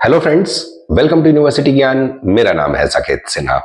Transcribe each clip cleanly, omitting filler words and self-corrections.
Hello friends, welcome to university Gyan. मेरा नाम है Saket Sinha.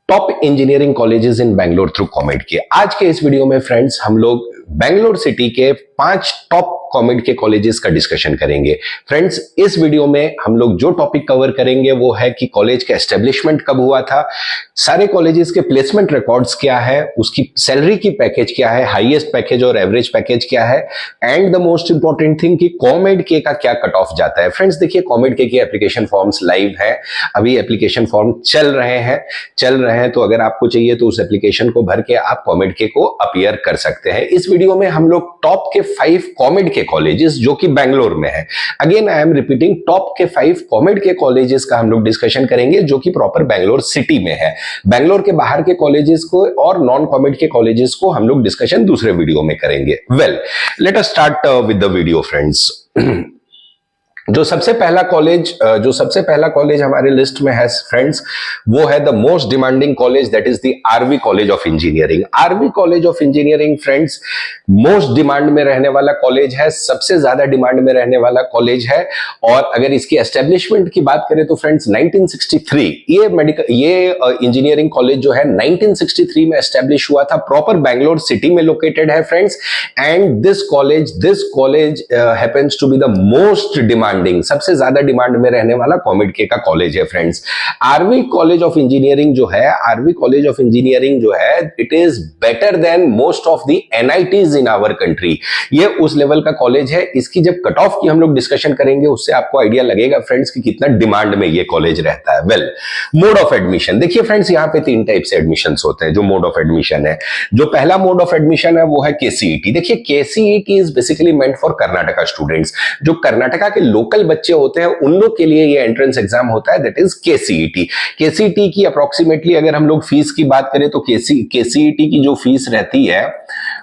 Top engineering colleges in Bangalore through कॉमेड के आज के इस वीडियो में फ्रेंड्स हम लोग बैंगलोर सिटी के 5 टॉप कॉमेड के कॉलेजेस का डिस्कशन करेंगे। फ्रेंड्स, इस वीडियो में हम लोग जो टॉपिक कवर करेंगे वो है कि कॉलेज का एस्टेब्लिशमेंट कब हुआ था, सारे कॉलेजेस के प्लेसमेंट रिकॉर्ड्स क्या है, उसकी सैलरी की पैकेज क्या है, हाईएस्ट पैकेज और एवरेज पैकेज क्या है, and the most important thing कि कॉमेड के का क्या कट ऑफ जाता है। फ्रेंड्स देखिए, कॉमेड के एप्लीकेशन फॉर्म्स लाइव है, अभी एप्लीकेशन फॉर्म चल रहे हैं, तो अगर आपको चाहिए तो उस एप्लीकेशन को भर के आप कॉमेड के को अपीयर कर सकते हैं। इस वीडियो में हम लोग टॉप के 5 कॉमेड के कॉलेजेस जो कि बैंगलोर में है, again I am repeating, top के 5 कॉमेड के कॉलेजेस का हम लोग डिस्कशन करेंगे जो कि प्रॉपर बैंगलोर सिटी में है। बैंगलोर के बाहर के कॉलेजेस को और नॉन कॉमेड के कॉलेजेस को हम लोग डिस्कशन दूसरे वीडियो में करेंगे। Well, let us start with the video friends. जो सबसे पहला कॉलेज हमारे लिस्ट में है फ्रेंड्स, वो है the most demanding college, that is the RV college of engineering. RV college of engineering friends most demand में रहने वाला कॉलेज है, सबसे ज्यादा डिमांड में रहने वाला कॉलेज है। और अगर इसकी एस्टेब्लिशमेंट की बात करें तो फ्रेंड्स 1963 ये इंजीनियरिंग कॉलेज जो है 1963 में एस्टेब्लिश हुआ था, प्रॉपर बैंगलोर सिटी में लोकेटेड है friends. And this college happens to be the most demanding, सबसे ज्यादा डिमांड में रहने वाला कॉमेड के का कॉलेज है friends. RV college of engineering जो है it is better than most of the NITs in our country. ये उस लेवल का कॉलेज है। इसकी जब कट ऑफ की हम लोग डिस्कशन करेंगे उससे आपको आइडिया लगेगा फ्रेंड्स कि कितना डिमांड में ये कॉलेज रहता है। वेल, मोड ऑफ एडमिशन देखिए फ्रेंड्स, यहाँ पे 3 टाइप से एडमिशन होते हैं। जो मोड ऑफ एडमिशन है, जो पहला मोड ऑफ एडमिशन है वो है केसीईटी। देखिए, KCET is basically meant for Karnataka students. जो कर्नाटका के लोकल बच्चे होते हैं उन लोग के लिए ये एंट्रेंस एग्जाम होता है, दैट इज केसीईटी। केसीईटी की अप्रोक्सीमेटली अगर हम लोग फीस की बात करें तो केसीईटी की जो फीस रहती है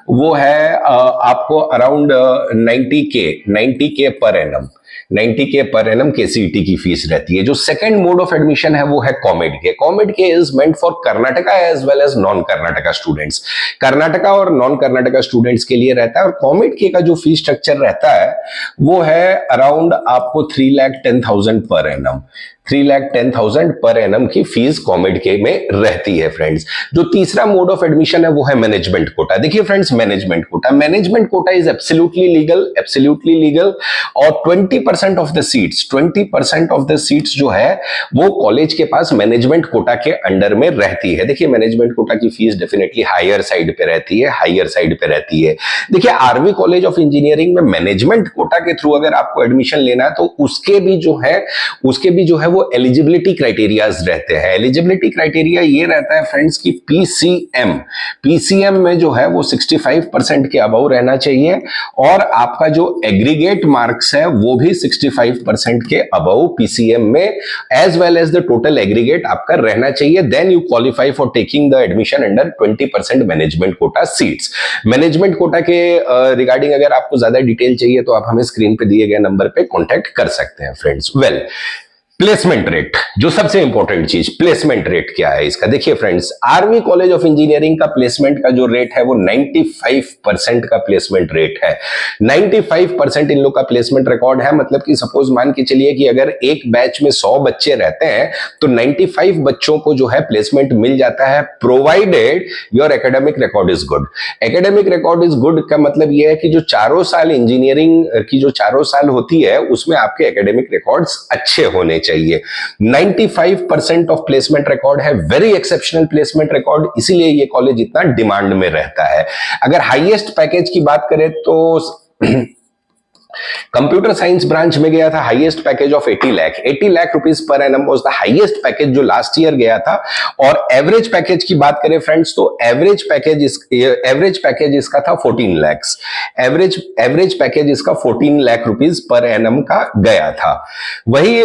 वो है आपको around 90K per annum. 90K per annum KCET की फीस रहती है। जो सेकंड मोड ऑफ एडमिशन है वो है कॉमेड के। कॉमेड के is meant for Karnataka as well as non Karnataka students. Karnataka और नॉन कर्नाटका स्टूडेंट्स के लिए रहता है। और कॉमेड के का जो फीस स्ट्रक्चर रहता है वो है अराउंड आपको 3,10,000 पर एनम। 3,10,000 पर एनम की फीस कॉमेड के में रहती है फ्रेंड्स। जो तीसरा मोड ऑफ एडमिशन है वो है मैनेजमेंट कोटा। देखिए friends, management quota is absolutely legal और 20% ऑफ द सीट्स जो है वो कॉलेज के पास मैनेजमेंट कोटा के अंडर में रहती है। देखिए, मैनेजमेंट कोटा की फीस डेफिनेटली हायर साइड पे रहती है। देखिए, आरवी कॉलेज ऑफ इंजीनियरिंग में मैनेजमेंट कोटा के थ्रू अगर आपको एडमिशन लेना है तो उसके भी जो है वो एलिजिबिलिटी क्राइटेरियाज रहते हैं। एलिजिबिलिटी क्राइटेरिया ये रहता है फ्रेंड्स की पीसीएम में जो है वो 65% के अबव रहना चाहिए और आपका जो एग्रीगेट मार्क्स है वो भी 65% के अबव पीसीएम में as well as the total aggregate आपका रहना चाहिए। Then you qualify for taking the admission under 20% management quota seats. Management quota के रिगार्डिंग अगर आपको ज्यादा डिटेल चाहिए तो आप हमें स्क्रीन पे दिए गए नंबर पे कॉन्टेक्ट कर सकते हैं फ्रेंड्स। वेल, प्लेसमेंट रेट, जो सबसे इंपॉर्टेंट चीज, प्लेसमेंट रेट क्या है इसका। देखिए friends, RV college of engineering का प्लेसमेंट का जो रेट है वो 95% का प्लेसमेंट रेट है। 95% इन लोग का प्लेसमेंट रिकॉर्ड है। मतलब कि सपोज मान के चलिए कि अगर एक बैच में 100 बच्चे रहते हैं तो 95 बच्चों को जो है प्लेसमेंट मिल जाता है, provided your academic record is good. Academic record is good का मतलब यह है कि जो चारों साल इंजीनियरिंग की जो चारों साल होती है उसमें आपके एकेडमिक रिकॉर्ड्स अच्छे होने चाहिए। 95% ऑफ प्लेसमेंट रिकॉर्ड है, वेरी एक्सेप्शनल प्लेसमेंट रिकॉर्ड, इसीलिए ये कॉलेज इतना डिमांड में रहता है। अगर हाईएस्ट पैकेज की बात करें तो कंप्यूटर साइंस ब्रांच में गया था highest package of 80 lakh rupees पर annum was the highest package जो लास्ट ईयर गया था। और एवरेज पैकेज की बात करें फ्रेंड्स तो एवरेज पैकेज इसका था 14 लाख। एवरेज पैकेज इसका 14 लाख रुपीस पर एनम का गया था। वही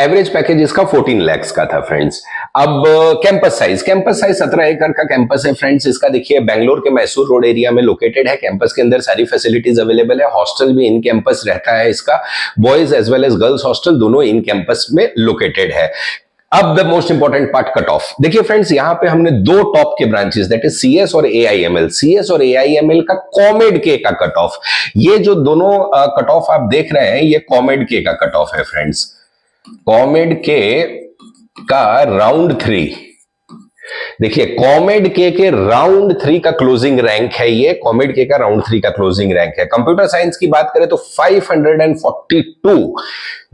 एवरेज पैकेज इसका 14 लाख का था फ्रेंड्स। अब कैंपस साइज 17 एकड़ का कैंपस है फ्रेंड्स इसका। देखिए, बेंगलोर के मैसूर रोड एरिया में लोकेटेड है। कैंपस के अंदर सारी फैसिलिटीज अवेलेबल है। हॉस्टल भी इन कैंपस रहता है इसका, boys as well as girls hostel दोनों इन कैंपस में लोकेटेड है। अब the most important part, cut off. देखिए फ्रेंड्स, यहां पे हमने दो टॉप के ब्रांचेस, दैट इज सीएस और एआईएमएल, सीएस और एआईएमएल का कॉमेड के का कट ऑफ। ये जो दोनों कट ऑफ आप देख रहे हैं, ये कॉमेड के का कट ऑफ है फ्रेंड्स। कॉमेड के का राउंड 3, देखिए कॉमेड के राउंड 3 का क्लोजिंग रैंक है ये, कॉमेड के का राउंड 3 का क्लोजिंग रैंक है। कंप्यूटर साइंस की बात करें तो 542,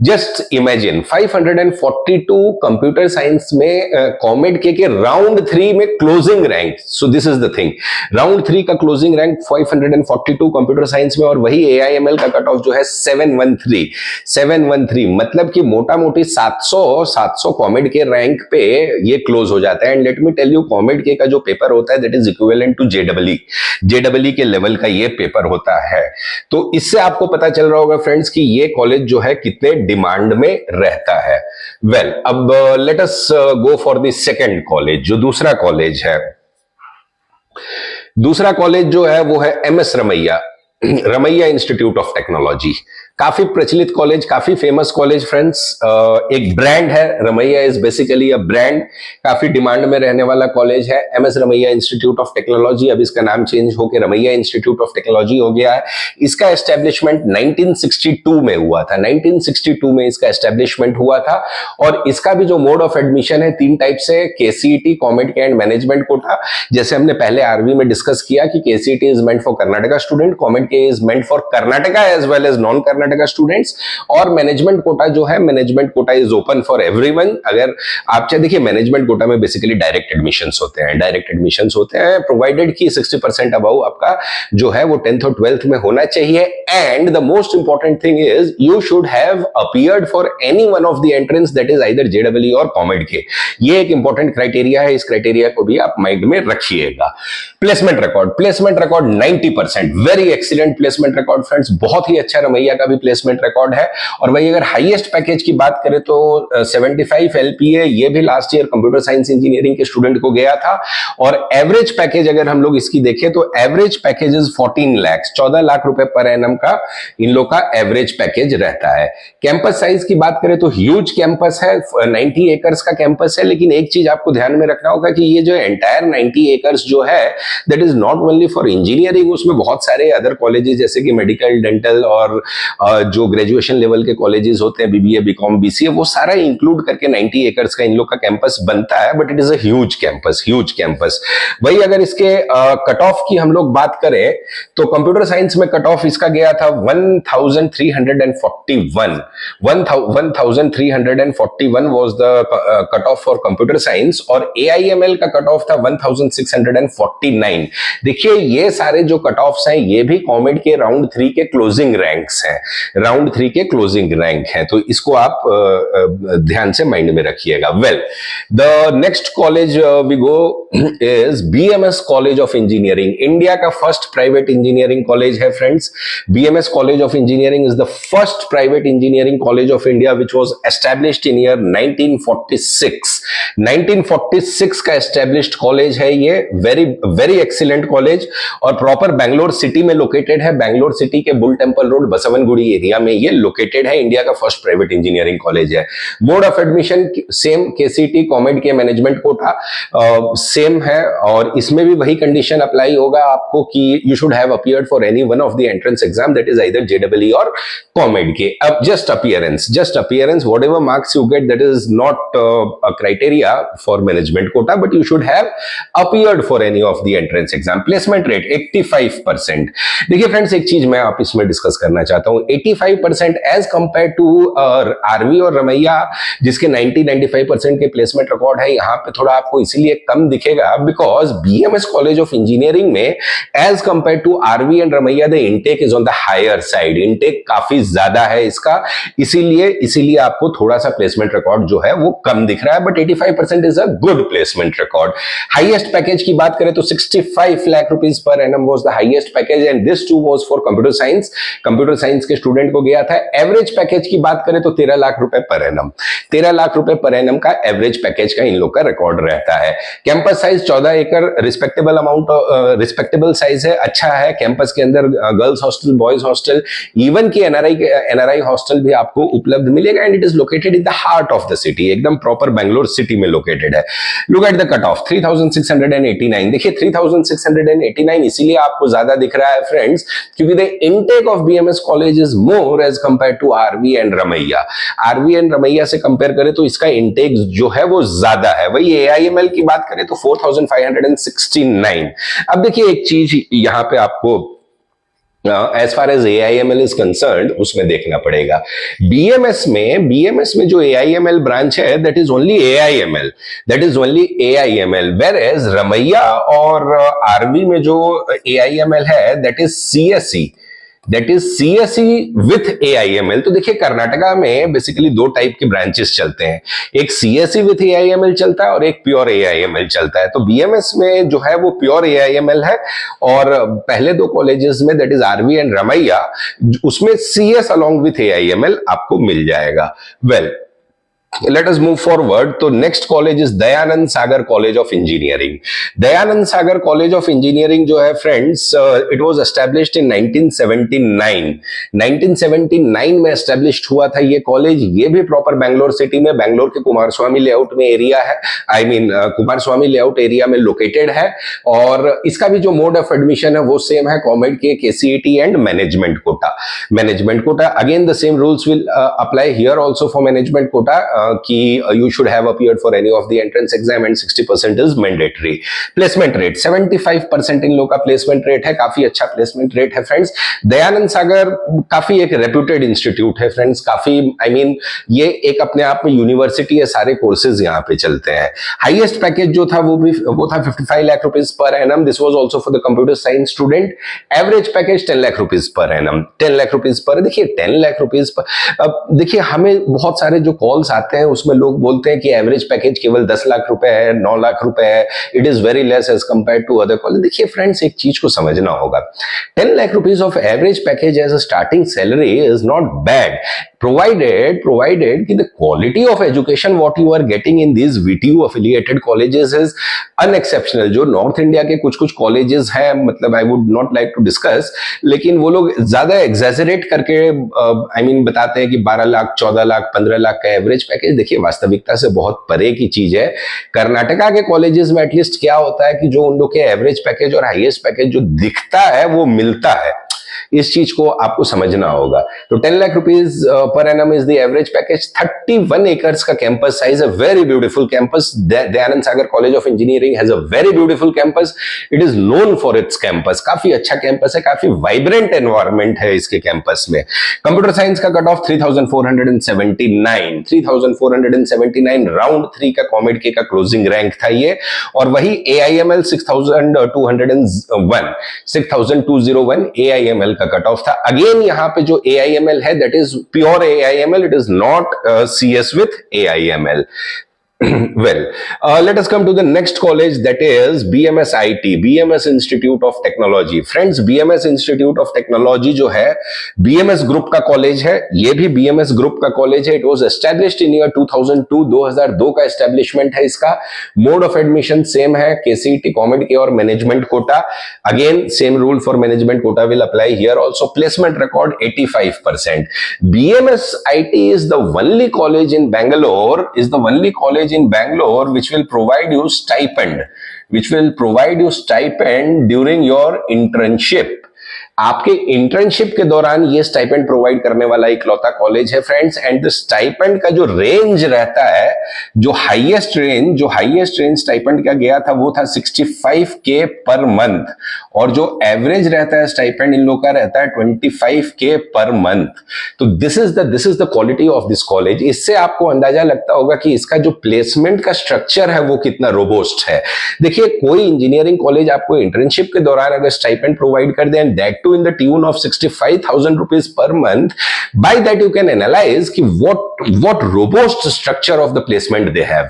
जस्ट इमेजिन 542 कंप्यूटर साइंस में कॉमेड के राउंड 3 में closing rank. So this is the thing, round 3 का क्लोजिंग रैंक 542 कंप्यूटर साइंस में, और वही एआईएमएल का कट ऑफ जो है 713, मतलब कि मोटा मोटी 700 कॉमेड के रैंक पे ये क्लोज हो जाता है। And let me tell you, COMEDK का जो पेपर होता है that is equivalent to JW के लेवल का ये पेपर होता है। तो इससे आपको पता चल रहा होगा फ्रेंड्स कि ये कॉलेज जो है कितने डिमांड में रहता है। वेल, अब let us go for the second college, जो दूसरा कॉलेज है। दूसरा कॉलेज जो है वो है MS Ramaiah institute of technology. काफी प्रचलित कॉलेज, काफी फेमस कॉलेज फ्रेंड्स। एक ब्रांड है, Ramaiah is basically a brand, काफी डिमांड में रहने वाला कॉलेज है MS Ramaiah institute of technology. अब इसका नाम चेंज होकर रमैया इंस्टीट्यूट ऑफ टेक्नोलॉजी हो गया है। इसका एस्टेब्लिशमेंट 1962 में हुआ था, 1962 में इसका एस्टेब्लिशमेंट हुआ था। और इसका भी जो मोड ऑफ एडमिशन है 3 टाइप से, केसीईटी, कॉमेड के एंड मैनेजमेंट कोटा। जैसे हमने पहले आरवी में डिस्कस किया कि KCET is meant for Karnataka student, कॉमेड के is meant for Karnataka as well as non Karnataka students. और मैनेजमेंट कोटा जो है, management quota is open for everyone. अगर आप चाहे, देखिए मैनेजमेंट कोटा में बेसिकली डायरेक्ट एडमिशंस होते हैं, प्रोवाइडेड कि 60% अबव आपका जो है वो 10th और 12th में होना चाहिए। And the most important thing is you should have appeared for any one of the entrance that is either JW और कॉमेड के। ये एक इंपॉर्टेंट क्राइटेरिया है, इस क्राइटेरिया को भी आप माइंड में रखिएगा। Placement record 90%, very excellent placement record friends, बहुत ही अच्छा रमैया का भी प्लेसमेंट रिकॉर्ड है। और वही अगर हाईएस्ट पैकेज की बात करें तो 75 एलपीए, ये भी last year computer science engineering के स्टूडेंट को गया था। और एवरेज पैकेज अगर हम लोग इसकी देखें तो एवरेज पैकेज इज 14 लाख रुपए पर एनम का इन लोग का एवरेज पैकेज रहता है। कैंपस साइज की बात करें तो ह्यूज कैंपस है, 90 एकर्स का कैंपस है। लेकिन एक चीज आपको ध्यान में रखना होगा कि ये जो एंटायर 90 एकर्स जो है that is not only for engineering, उसमें बहुत सारे अदर कॉलेजेस जैसे कि मेडिकल, डेंटल और जो ग्रेजुएशन लेवल के कॉलेजेस होते हैं, बीबीए, बीकॉम, बीसीए, वो सारा इंक्लूड करके 90 एकर्स का इन लोग का कैंपस बनता है। But it is a huge campus. वही अगर इसके कट ऑफ की हम लोग बात करें तो कंप्यूटर साइंस में कट ऑफ इसका गया था 1341 was the cut off for computer science. और एआईएमएल का कट ऑफ था 1649। देखिए ये सारे जो कट ऑफ्स हैं ये भी कॉमेड के राउंड 3 के क्लोजिंग रैंक्स हैं, तो इसको आप ध्यान से माइंड में रखिएगा। Well, the next college we go is BMS college of engineering, India का फर्स्ट प्राइवेट इंजीनियरिंग कॉलेज है friends. BMS college of engineering is the first private engineering college of India which was established in year 1946 का established college है ये, very excellent college. और proper Bangalore city में located है, Bangalore city के bull temple road Basavanagudi area में ये located है। इंडिया का फर्स्ट प्राइवेट इंजीनियरिंग कॉलेज है। Mode of admission same, KCT, कॉमेड के मैनेजमेंट कोटा सेम है। और इसमें भी वही कंडीशन अप्लाई होगा आपको कि you should have appeared for any one of the entrance exam that is either JW और कॉमेड के। अब just appearance, what ever marks you get that is not a criteria for management quota, but you should have appeared for any of the entrance exam. Placement rate 85%। देखिए friends, एक चीज मैं आप इसमें discuss करना चाहता हूं, 85% एज कंपेयर टू आरवी और रमैया जिसके 90-95% के प्लेसमेंट रिकॉर्ड है, यहां पे थोड़ा आपको इसीलिए कम दिखेगा because BMS college of engineering में as compare to RV and Ramaiah the intake is on the higher side, intake काफी ज्यादा है इसका, इसीलिए आपको थोड़ा सा प्लेसमेंट रिकॉर्ड जो है वो कम दिख रहा है। But 85% is a good placement record. Highest package की बात करें तो 65 lakh rupees per annum was the highest package and this too was for computer science के स्टूडेंट को गया था। एवरेज पैकेज की बात करें तो 13 लाख रुपए पर एनम, 13 लाख रुपए पर एनम का एवरेज पैकेज का इन लोग का रिकॉर्ड रहता है। कैंपस साइज 14 एकड़, रिस्पेक्टेबल अमाउंट, रिस्पेक्टेबल साइज है, अच्छा है। कैंपस के अंदर girls hostel, boys hostel, even की एनआरआई हॉस्टल भी आपको उपलब्ध मिलेगा and it is located in the heart of the city, एकदम प्रॉपर बैंगलोर सिटी में लोकेटेड है। Look at the cut off 3689। देखिए 3689 इसीलिए आपको ज्यादा दिख रहा है फ्रेंड्स क्योंकि the intake of BMS college is more as compare to RV and Ramaiah. RV and Ramaiah से कंपेयर करें तो इसका इनटेक जो है वो ज्यादा है। वही एआईएमएल की बात करें तो 4569। अब देखिए एक चीज यहां पे आपको as far as AIML is concerned उसमें देखना पड़ेगा। बीएमएस में जो AIML ब्रांच है that is only AIML, whereas Ramaiah और आरवी में जो AIML है that is CSE with AIML। तो देखिए कर्नाटका में बेसिकली दो टाइप के ब्रांचेस चलते हैं, एक CSE विथ AIML चलता है और एक प्योर AIML चलता है। तो BMS में जो है वो प्योर AIML है और पहले दो कॉलेजेस में that is RV and Ramaiah उसमें CS अलॉन्ग विथ AIML आपको मिल जाएगा। वेल let us move forward। तो next college is Dayanand Sagar college of engineering. Dayanand Sagar college of engineering जो है friends it was established in 1979 में एस्टैब्लिश्ड हुआ था ये कॉलेज। ये भी प्रॉपर बैंगलोर सिटी में, बैंगलोर के कुमारस्वामी लेआउट में एरिया है, कुमारस्वामी लेआउट एरिया में लोकेटेड है और इसका भी जो मोड ऑफ एडमिशन है वो सेम है, कॉमेड के KCET and management quota. Again the same rules will apply here also for management quota कि you should have appeared for any of the entrance exam and 60% is mandatory। Placement rate 75% इन लोग का placement rate है, काफी अच्छा placement rate है friends. Dayanand सागर काफी एक reputed institute है फ्रेंड्स, काफी ये एक अपने आप में यूनिवर्सिटी है, सारे कोर्सेज यहाँ पे चलते हैं। हाईएस्ट पैकेज जो था वो था 55 lakh rupees per annum. This was also for the computer science student. Average package 10 lakh rupees per annum, 10 lakh rupees पर। देखिए 10 लाख रुपीज पर, अब देखिए हमें बहुत सारे जो कॉल्स आते हैं उसमें लोग बोलते हैं कि एवरेज पैकेज केवल 10 लाख रुपए है, 9 लाख रुपए है, it is very less as compare to other college. देखिए फ्रेंड्स एक चीज को समझना होगा, 10 lakh rupees of average package as a starting salary is not bad provided कि the quality of education what you are getting in these VTU affiliated colleges is unexceptional। जो north India के कुछ कॉलेजेस हैं, मतलब I would not like to discuss, लेकिन वो लोग ज्यादा एग्जैजरेट करके बताते हैं कि 12 लाख 14 लाख 15 लाख का एवरेज पैकेज। देखिए वास्तविकता से बहुत परे की चीज है। कर्नाटका के कॉलेजेस में एटलीस्ट क्या होता है कि जो उन लोग के एवरेज पैकेज और हाईएस्ट पैकेज जो दिखता है वो मिलता है, इस चीज को आपको समझना होगा। तो 10 lakh rupees per annum is the average package. 31 acres का campus size, a very beautiful campus. Dayananda Sagar college of engineering has a very beautiful campus. It is known for its campus. काफी अच्छा कैंपस है, काफी वाइब्रेंट एनवायरमेंट है इसके campus में। Computer science का cut off 3479 round 3 का कॉमेड के का क्लोजिंग रैंक था ये। और वही AIML 6201 AIML का कट ऑफ था। अगेन यहां पे जो AIML है that is pure AIML, it is not CS with AIML। Well, let us come to the next college, that is BMS IT, BMS Institute of Technology। Friends, BMS Institute of Technology जो है BMS group का college है, ये भी BMS group का college है। It was established in year 2002 का establishment है इसका। मोड ऑफ एडमिशन सेम है, KCET, कॉमेड के और management Kota. Again same rule for management quota will apply here also. Placement record 85%। BMS IT is the only college in Bangalore, in Bangalore which will provide you stipend during your internship। आपके internship के दौरान ये stipend provide करने वाला इकलौता college है friends. And the stipend का जो रेंज रहता है, जो हाईएस्ट रेंज स्टाइपेंड का गया था वो था 65K पर मंथ, और जो एवरेज रहता है स्टाइपेंड इन लोग का रहता है 25K पर मंथ। तो this is the quality of this college. इससे आपको अंदाजा लगता होगा कि इसका जो प्लेसमेंट का स्ट्रक्चर है वो कितना रोबोस्ट है। देखिए कोई इंजीनियरिंग कॉलेज आपको इंटर्नशिप के दौरान अगर स्टाइपेंड प्रोवाइड कर दे and that too to in the tune of 65,000 rupees per month. By that you can analyze कि what robust structure of the placement they have,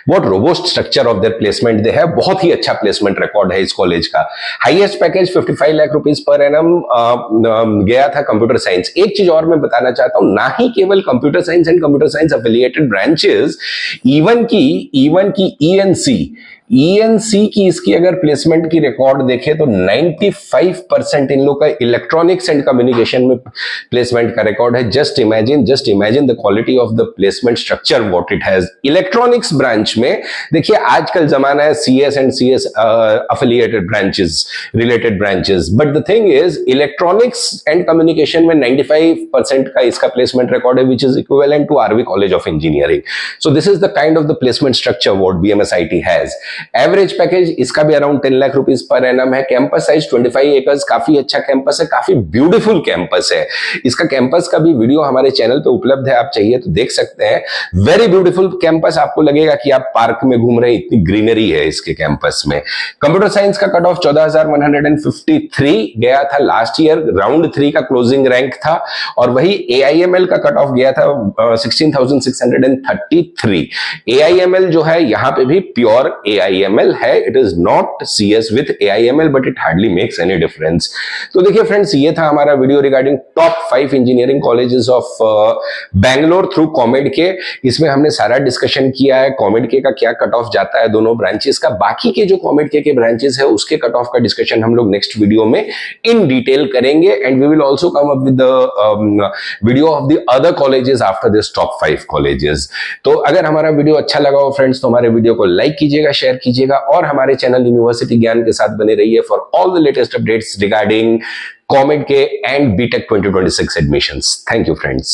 what robust structure of their placement they have. बहुत ही अच्छा placement record है इस college का. Highest package 55 lakh rupees per annum गया था computer science. एक चीज और मैं बताना चाहता हूं, ना ही केवल computer science and computer science affiliated branches, even की ईएनसी की इसकी अगर प्लेसमेंट की रिकॉर्ड देखें तो 95% इन लोग का इलेक्ट्रॉनिक्स एंड कम्युनिकेशन में प्लेसमेंट का रिकॉर्ड है. Just imagine the quality of the placement structure what it has. Electronics branch में देखिए आजकल जमाना है CS and CS affiliated branches, related branches, but the thing is electronics and communication में 95% का इसका प्लेसमेंट रिकॉर्ड है, which is equivalent to RV college of engineering. So this is the kind of the placement structure what बीएमएसआईटी has. Average package इसका भी around 10 lakh rupees per annum है. Campus size 25 acres, काफी अच्छा campus है, काफी beautiful campus है. इसका campus का भी वीडियो हमारे चैनल पे उपलब्ध है, आप चाहिए तो देख सकते हैं. वेरी ब्यूटीफुल कैंपस, आपको लगेगा कि आप पार्क में घूम रहे हैं, इतनी ग्रीनरी है इसके कैंपस में. कंप्यूटर साइंस का कट ऑफ 14,153 गया था लास्ट ईयर, राउंड 3 का क्लोजिंग रैंक था. और वही एआईएमएल का कट ऑफ गया था 16,633. एआईएमएल जो है यहां पे भी प्योर AIML है. It is not CS with AIML, but it hardly makes any difference. तो देखिए फ्रेंड्स, ये था हमारा video regarding top 5 engineering colleges of Bangalore through कॉमेड के. इसमें हमने सारा डिस्कशन किया है कॉमेड के का क्या कट ऑफ जाता है दोनों ब्रांचेस का. बाकी के जो कॉमेड के ब्रांचेस है उसके कट ऑफ का डिस्कशन हम लोग नेक्स्ट वीडियो में इन डिटेल करेंगे. And we will also come up with the video of the other colleges after this top 5 colleges. तो अगर हमारा वीडियो अच्छा लगा हो फ्रेंड्स तो हमारे वीडियो को लाइक कीजिएगा, शेयर कीजिएगा और हमारे चैनल यूनिवर्सिटी ज्ञान के साथ बने रहिए for all the latest updates regarding COMEDK and BTech 2026 admissions. Thank you friends.